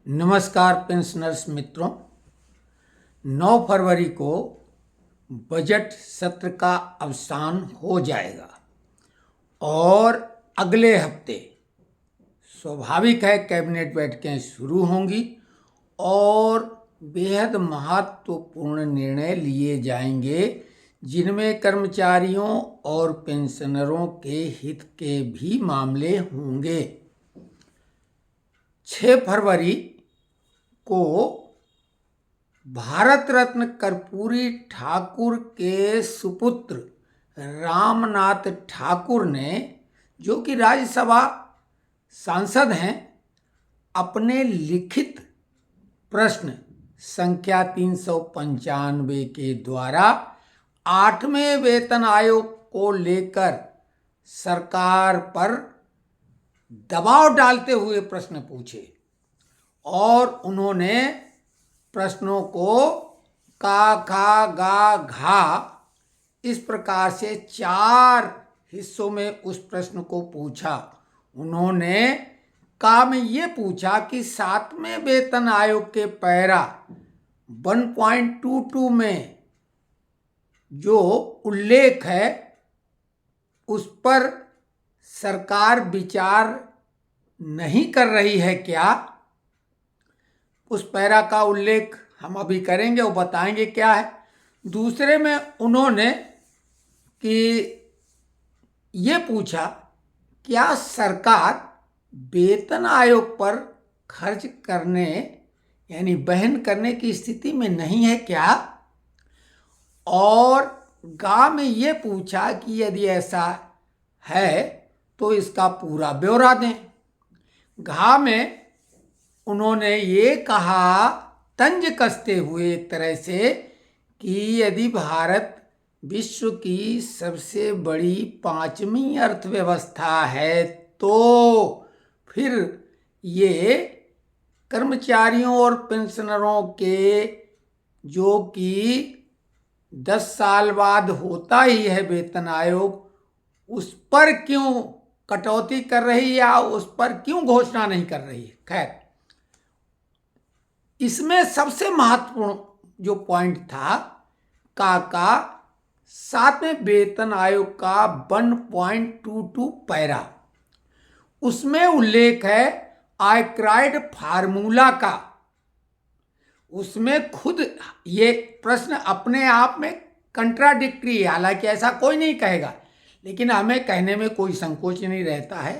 नमस्कार पेंशनर्स मित्रों। 9 फरवरी को बजट सत्र का अवसान हो जाएगा और अगले हफ्ते स्वाभाविक है कैबिनेट बैठकें शुरू होंगी और बेहद महत्वपूर्ण निर्णय लिए जाएंगे, जिनमें कर्मचारियों और पेंशनरों के हित के भी मामले होंगे। 6 फरवरी को भारत रत्न कर्पूरी ठाकुर के सुपुत्र रामनाथ ठाकुर ने, जो कि राज्यसभा सांसद हैं, अपने लिखित प्रश्न संख्या 395 के द्वारा 8वें वेतन आयोग को लेकर सरकार पर दबाव डालते हुए प्रश्न पूछे और उन्होंने प्रश्नों को का, खा, गा, घा इस प्रकार से 4 हिस्सों में उस प्रश्न को पूछा। उन्होंने का में ये पूछा कि 7वें वेतन आयोग के पैरा 1.22 में जो उल्लेख है उस पर सरकार विचार नहीं कर रही है क्या। उस पैरा का उल्लेख हम अभी करेंगे, वो बताएंगे क्या है। दूसरे में उन्होंने कि ये पूछा, क्या सरकार वेतन आयोग पर खर्च करने यानी वहन करने की स्थिति में नहीं है क्या। और गा में ये पूछा कि यदि ऐसा है तो इसका पूरा ब्यौरा दें। घा में उन्होंने ये कहा, तंज कसते हुए एक तरह से, कि यदि भारत विश्व की सबसे बड़ी 5वीं अर्थव्यवस्था है तो फिर ये कर्मचारियों और पेंशनरों के, जो कि 10 साल बाद होता ही है वेतन आयोग, उस पर क्यों कटौती कर रही है या उस पर क्यों घोषणा नहीं कर रही है। खैर, इसमें सबसे महत्वपूर्ण जो पॉइंट था का 7वें वेतन आयोग का 1.22 पैरा, उसमें उल्लेख है आइक्राइड फार्मूला का। उसमें खुद ये प्रश्न अपने आप में कंट्राडिक्टरी है, हालांकि ऐसा कोई नहीं कहेगा, लेकिन हमें कहने में कोई संकोच नहीं रहता है।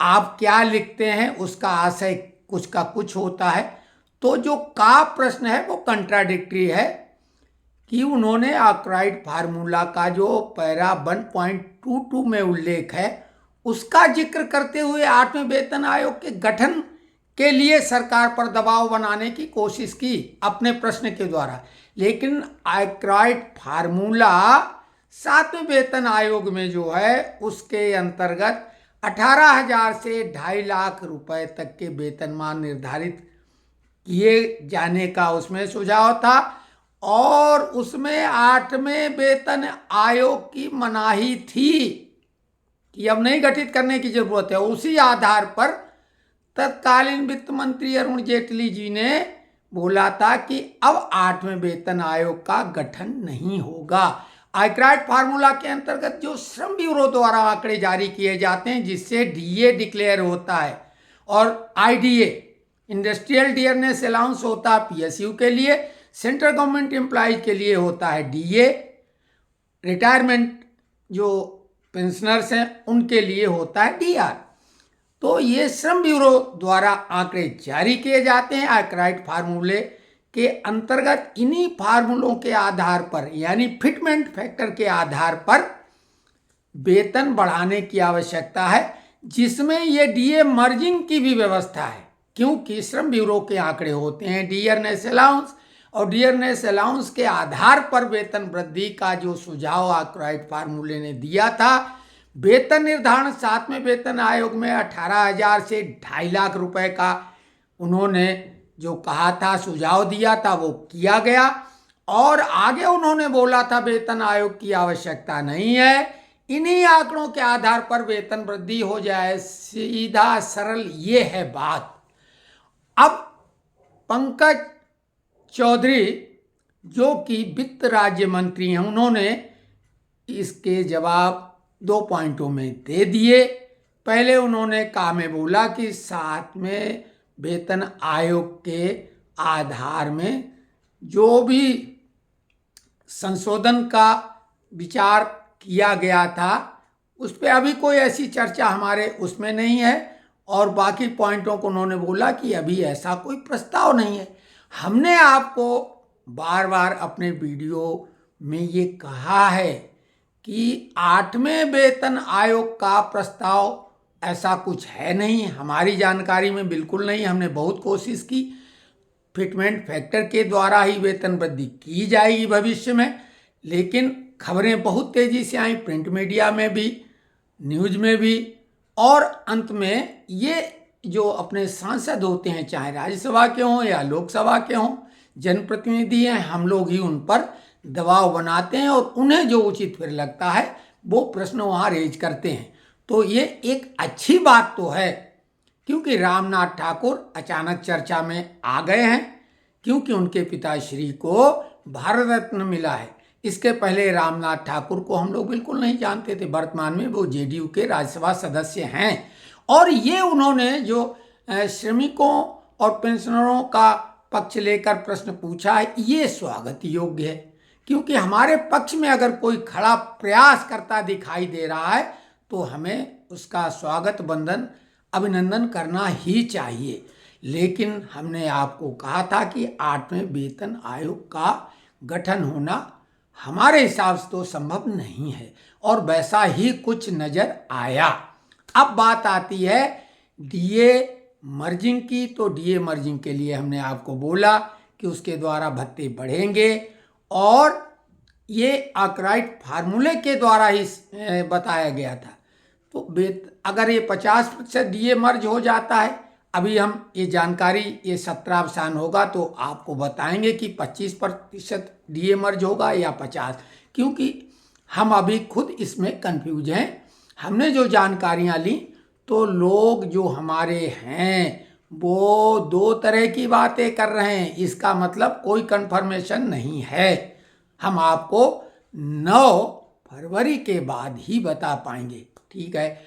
आप क्या लिखते हैं उसका आशय कुछ का कुछ होता है। तो जो का प्रश्न है वो कंट्राडिक्टरी है कि उन्होंने आइक्राइड फार्मूला का जो पैरा 1.22 में उल्लेख है उसका जिक्र करते हुए 8वें वेतन आयोग के गठन के लिए सरकार पर दबाव बनाने की कोशिश की अपने प्रश्न के द्वारा। लेकिन आइक्राइड फार्मूला 7वें वेतन आयोग में जो है उसके अंतर्गत 18,000 से 2.5 लाख रुपए तक के वेतनमान निर्धारित किए जाने का उसमें सुझाव था और उसमें 8वें वेतन आयोग की मनाही थी कि अब नहीं गठित करने की जरूरत है। उसी आधार पर तत्कालीन वित्त मंत्री अरुण जेटली जी ने बोला था कि अब 8वें वेतन आयोग का गठन नहीं होगा। आइक्राइड फार्मूला के अंतर्गत जो श्रम ब्यूरो द्वारा आंकड़े जारी किए जाते हैं, जिससे डीए डिक्लेयर होता है और आईडीए इंडस्ट्रियल डियरनेस अलाउंस होता है पीएसयू के लिए, सेंट्रल गवर्नमेंट एम्प्लॉयज के लिए होता है डीए, रिटायरमेंट जो पेंशनर्स हैं उनके लिए होता है डीआर। तो ये श्रम ब्यूरो द्वारा आंकड़े जारी किए जाते हैं आइक्राइड फार्मूले के अंतर्गत। इन्हीं फार्मूलों के आधार पर यानी फिटमेंट फैक्टर के आधार पर वेतन बढ़ाने की आवश्यकता है, जिसमें ये डीए मर्जिंग की भी व्यवस्था है, क्योंकि श्रम ब्यूरो के आंकड़े होते हैं डियरनेस अलाउंस और डियरनेस अलाउंस के आधार पर वेतन वृद्धि का जो सुझाव आइक्राइड फार्मूले ने दिया था। वेतन निर्धारण 7वें वेतन आयोग में 18,000 से 2.5 लाख रुपए का उन्होंने जो कहा था, सुझाव दिया था, वो किया गया। और आगे उन्होंने बोला था वेतन आयोग की आवश्यकता नहीं है, इन्हीं आंकड़ों के आधार पर वेतन वृद्धि हो जाए, सीधा सरल ये है बात। अब पंकज चौधरी जो कि वित्त राज्य मंत्री हैं, उन्होंने इसके जवाब 2 पॉइंटों में दे दिए। पहले उन्होंने कहा में बोला कि 7वें वेतन आयोग के आधार में जो भी संशोधन का विचार किया गया था उस पर अभी कोई ऐसी चर्चा हमारे उसमें नहीं है, और बाकी पॉइंटों को उन्होंने बोला कि अभी ऐसा कोई प्रस्ताव नहीं है। हमने आपको बार बार अपने वीडियो में ये कहा है कि 8वें वेतन आयोग का प्रस्ताव ऐसा कुछ है नहीं, हमारी जानकारी में बिल्कुल नहीं। हमने बहुत कोशिश की, फिटमेंट फैक्टर के द्वारा ही वेतन वृद्धि की जाएगी भविष्य में, लेकिन खबरें बहुत तेजी से आई, प्रिंट मीडिया में भी, न्यूज में भी, और अंत में ये जो अपने सांसद होते हैं, चाहे राज्यसभा के हों या लोकसभा के हों, जनप्रतिनिधि हैं, हम लोग ही उन पर दबाव बनाते हैं और उन्हें जो उचित फिर लगता है वो प्रश्न वहाँ रेज करते हैं। तो ये एक अच्छी बात तो है, क्योंकि रामनाथ ठाकुर अचानक चर्चा में आ गए हैं, क्योंकि उनके पिताश्री को भारत रत्न मिला है। इसके पहले रामनाथ ठाकुर को हम लोग बिल्कुल नहीं जानते थे। वर्तमान में वो जेडीयू के राज्यसभा सदस्य हैं, और ये उन्होंने जो श्रमिकों और पेंशनरों का पक्ष लेकर प्रश्न पूछा है, ये स्वागत योग्य है, क्योंकि हमारे पक्ष में अगर कोई खड़ा प्रयास करता दिखाई दे रहा है तो हमें उसका स्वागत बंधन अभिनंदन करना ही चाहिए। लेकिन हमने आपको कहा था कि 8वें वेतन आयोग का गठन होना हमारे हिसाब से तो संभव नहीं है, और वैसा ही कुछ नजर आया। अब बात आती है डीए मर्जिंग की, तो डीए मर्जिंग के लिए हमने आपको बोला कि उसके द्वारा भत्ते बढ़ेंगे, और ये आर्कराइट फार्मूले के द्वारा ही बताया गया था। तो अगर ये 50% डीए मर्ज हो जाता है, अभी हम ये जानकारी ये 17 साल होगा तो आपको बताएंगे कि 25% डीए मर्ज होगा या 50, क्योंकि हम अभी खुद इसमें कंफ्यूज हैं। हमने जो जानकारियां ली तो लोग जो हमारे हैं वो 2 तरह की बातें कर रहे हैं, इसका मतलब कोई कंफर्मेशन नहीं है। हम आपको 9 फरवरी के बाद ही बता पाएंगे, ठीक है।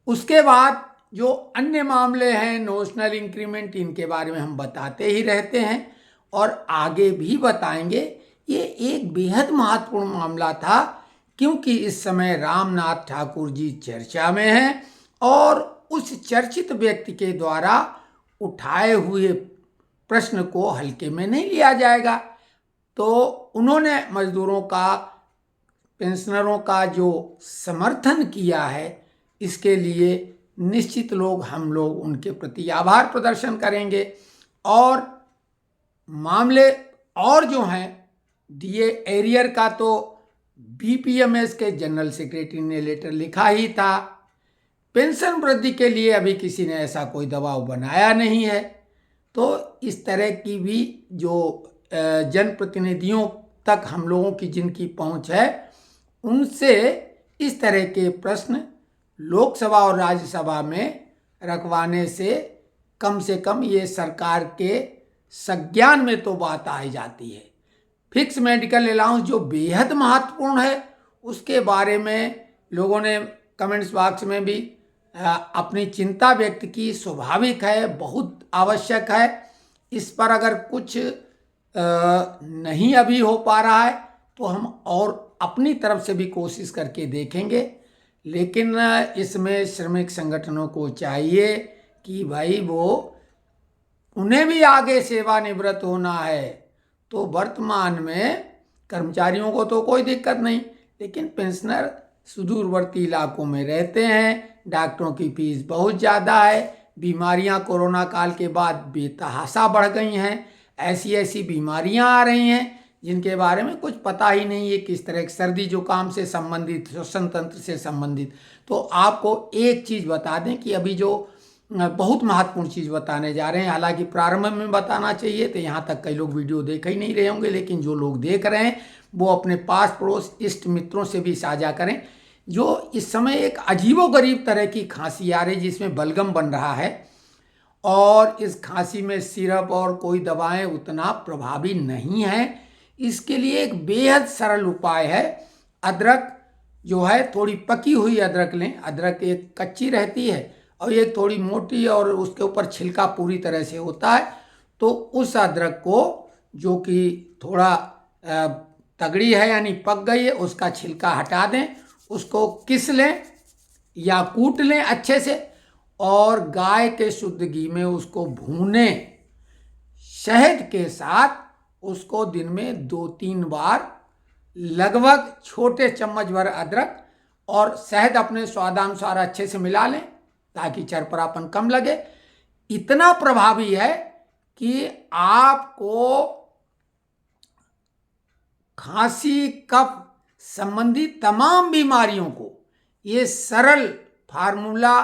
उसके बाद जो अन्य मामले हैं, नोशनल इंक्रीमेंट, इनके बारे में हम बताते ही रहते हैं और आगे भी बताएंगे। ये एक बेहद महत्वपूर्ण मामला था, क्योंकि इस समय रामनाथ ठाकुर जी चर्चा में हैं और उस चर्चित व्यक्ति के द्वारा उठाए हुए प्रश्न को हल्के में नहीं लिया जाएगा। तो उन्होंने मजदूरों का, पेंशनरों का जो समर्थन किया है, इसके लिए निश्चित हम लोग उनके प्रति आभार प्रदर्शन करेंगे। और मामले और जो हैं डीए एरियर का, तो बीपीएमएस के जनरल सेक्रेटरी ने लेटर लिखा ही था। पेंशन वृद्धि के लिए अभी किसी ने ऐसा कोई दबाव बनाया नहीं है। तो इस तरह की भी जो जनप्रतिनिधियों तक हम लोगों की जिनकी पहुंच है, उनसे इस तरह के प्रश्न लोकसभा और राज्यसभा में रखवाने से कम ये सरकार के संज्ञान में तो बात आ जाती है। फिक्स मेडिकल अलाउंस जो बेहद महत्वपूर्ण है, उसके बारे में लोगों ने कमेंट्स बॉक्स में भी अपनी चिंता व्यक्त की। स्वाभाविक है, बहुत आवश्यक है। इस पर अगर कुछ नहीं अभी हो पा रहा है तो हम और अपनी तरफ से भी कोशिश करके देखेंगे। लेकिन इसमें श्रमिक संगठनों को चाहिए कि भाई वो उन्हें भी आगे सेवानिवृत्त होना है। तो वर्तमान में कर्मचारियों को तो कोई दिक्कत नहीं, लेकिन पेंशनर सुदूरवर्ती इलाकों में रहते हैं, डॉक्टरों की फीस बहुत ज़्यादा है, बीमारियां कोरोना काल के बाद बेतहाशा बढ़ गई हैं, ऐसी बीमारियां आ रही हैं जिनके बारे में कुछ पता ही नहीं है, किस तरह की सर्दी जुकाम से संबंधित, श्वसन तंत्र से संबंधित। तो आपको एक चीज़ बता दें कि अभी जो बहुत महत्वपूर्ण चीज़ बताने जा रहे हैं, हालांकि प्रारंभ में बताना चाहिए तो यहाँ तक कई लोग वीडियो देख ही नहीं रहे होंगे, लेकिन जो लोग देख रहे हैं वो अपने पास पड़ोस इष्ट मित्रों से भी साझा करें। जो इस समय एक अजीबोगरीब तरह की खांसी आ रही, जिसमें बलगम बन रहा है और इस खांसी में सिरप और कोई दवाएं उतना प्रभावी नहीं है। इसके लिए एक बेहद सरल उपाय है। अदरक जो है, थोड़ी पकी हुई अदरक लें। अदरक एक कच्ची रहती है और ये थोड़ी मोटी और उसके ऊपर छिलका पूरी तरह से होता है। तो उस अदरक को, जो कि थोड़ा तगड़ी है यानी पक गई है, उसका छिलका हटा दें। उसको किस लें या कूट लें अच्छे से और गाय के शुद्ध घी में उसको भूनें। शहद के साथ उसको दिन में 2-3 बार, लगभग छोटे चम्मच भर अदरक और शहद अपने स्वादानुसार अच्छे से मिला लें ताकि चरपरापन कम लगे। इतना प्रभावी है कि आपको खांसी कफ संबंधी तमाम बीमारियों को ये सरल फार्मूला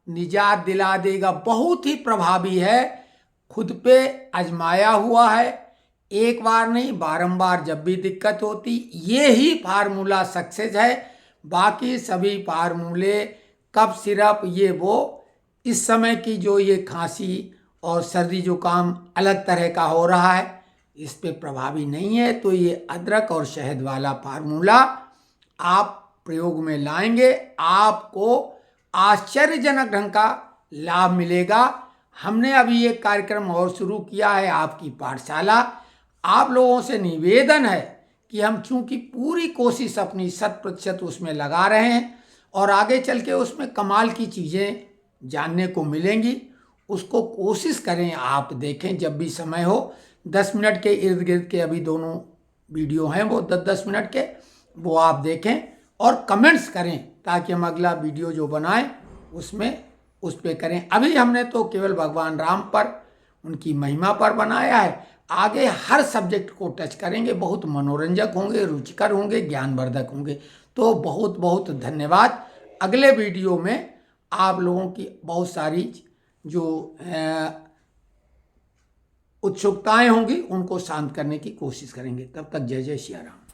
निजात दिला देगा। बहुत ही प्रभावी है, खुद पे आजमाया हुआ है, एक बार नहीं बारंबार जब भी दिक्कत होती ये ही फार्मूला सक्सेस है। बाकी सभी फार्मूले कफ सिरप ये वो इस समय की जो ये खांसी और सर्दी जुकाम अलग तरह का हो रहा है इस पे प्रभावी नहीं है। तो ये अदरक और शहद वाला फार्मूला आप प्रयोग में लाएंगे, आपको आश्चर्यजनक ढंग का लाभ मिलेगा। हमने अभी एक कार्यक्रम और शुरू किया है, आपकी पाठशाला। आप लोगों से निवेदन है कि हम चूंकि पूरी कोशिश अपनी 100% उसमें लगा रहे हैं और आगे चल के उसमें कमाल की चीज़ें जानने को मिलेंगी, उसको कोशिश करें आप देखें जब भी समय हो। 10 मिनट के इर्द गिर्द के अभी दोनों वीडियो हैं, वो 10-10 मिनट के, वो आप देखें और कमेंट्स करें ताकि हम अगला वीडियो जो बनाएं उसमें उस पर करें। अभी हमने तो केवल भगवान राम पर, उनकी महिमा पर बनाया है। आगे हर सब्जेक्ट को टच करेंगे, बहुत मनोरंजक होंगे, रुचिकर होंगे, ज्ञानवर्धक होंगे। तो बहुत बहुत धन्यवाद। अगले वीडियो में आप लोगों की बहुत सारी जो उत्सुकताएं होंगी उनको शांत करने की कोशिश करेंगे। तब तक जय जय सिया राम।